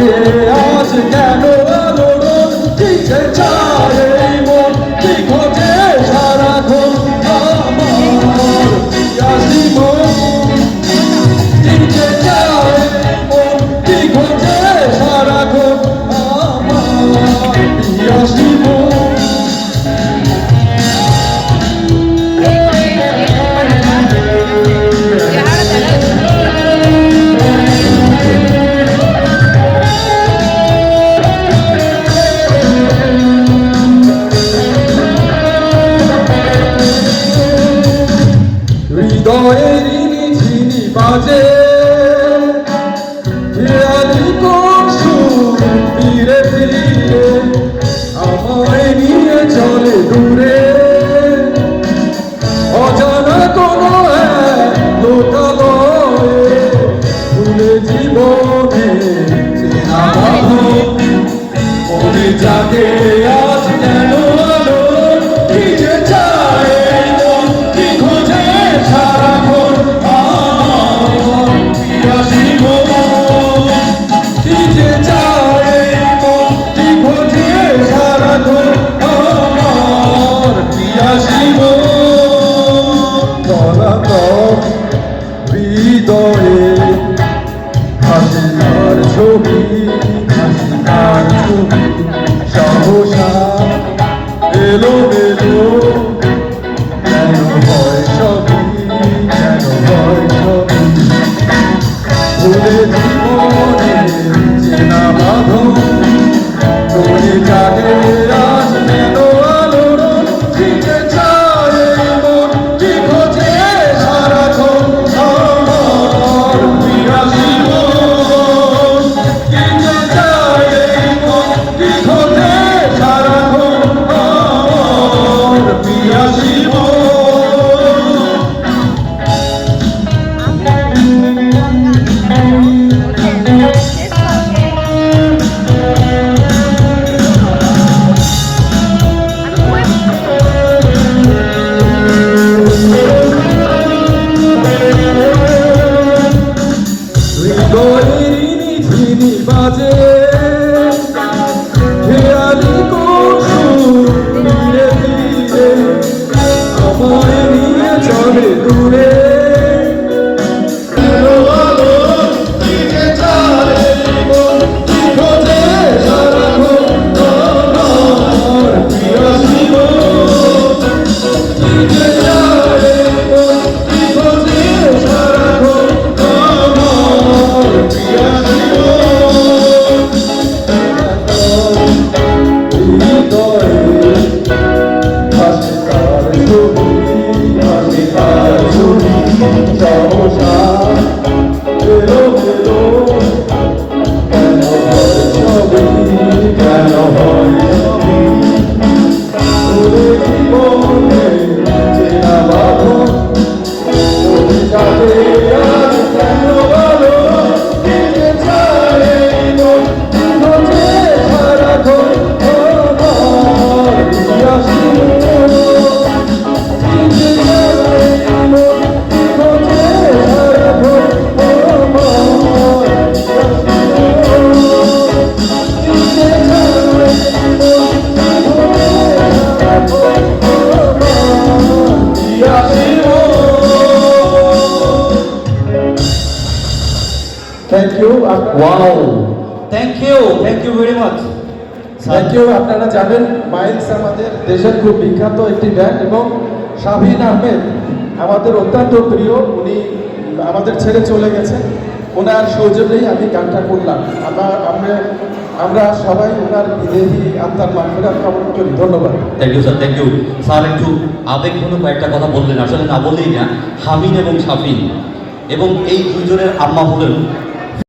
জাগে আজ কেন আলোড়ন দিতে চায় এই মন কি খোঁজে সারাক্ষণ আমার পিয়াসী মন দিতে চায় এই মন কি খোঁজে সারাক্ষণ আমার পিয়াসী মন। হৃদয়ের ঝিনি বাজে খেয়ালি কোন সুর ফিরে ফিরে আমায় নিয়ে চলে দূরে অজানা কোনো এক লোকালয়ে ভুলে জীবনে চেনা বাঁধন মনে জাগে আজ কেন আলো কি যে চায় এই মন কি খোঁজে সারাক্ষণ আমার পিয়াসী মন কি যে চায় এই মন কি খোঁজে সারাক্ষণ আমার পিয়াসী মন। পলাতক হৃদয়ে হাসিনার ছবি হাসিনার ছবি সহসা এলো এলো কেন হয় সবই কেন হয় সবই ভুলে জীবনে চেনা বাঁধন মনে জাগে আজ কেন আলোড়ন দিতে চায় এই মন কি খোঁজে সারাক্ষণ আমার পিয়াসী মন কি যে চায় এই মন কি খোঁজে সারাক্ষণ আমার পিয়াসী মন। হৃদয়ের ঝিনি বাজে খেয়ালি কোন সুর ধীরে ধীরে আমায় নিয়ে চলে দূরে এলো আলো দিতে চায় এই মন কি খোঁজে সারাক্ষণ আমার পিয়াসী মন কি যে চায় এই মন কি খোঁজে সারাক্ষণ আমার পিয়াসী মন। হৃদয়ে হাসিনার ছবি হাসিনার ছবি সহসা এলো এলো কেন হয় সবই কেন হয় সবই ভুলে জীবনে চেনা বাঁধন মনে জাগে আজ কেন আলো দিতে চায় এই মন কি খোঁজে সারাক্ষণ আমার পিয়াসী মন কি যে চায় এই মন কি খোঁজে সারাক্ষণ আমার পিয়াসী মন কি যে চায় এই মন কি খোঁজে সারাক্ষণ আমার পিয়াসী মন। Thank you. Wow, thank you very much. Thank you. আপনারা জানেন মাইলস আমাদের দেশের খুব বিখ্যাত একটি ব্যান্ড এবং শাহিন আহমেদ আমাদের অত্যন্ত প্রিয়। উনি আমাদের ছেড়ে চলে গেছেন, ওনার সৌজন্যেই আমি গানটা করলাম। আমরা সবাই ওনার বিদেহী আত্মার মাগফিরাত কামনা করি। ধন্যবাদ। Thank you sir, thank you sir. একটু আবেগঘন কয়েকটা কথা বললেন, আসলে না বললেই না। হামিন এবং শাফিন এবং এই দুইজনের আম্মা হলেন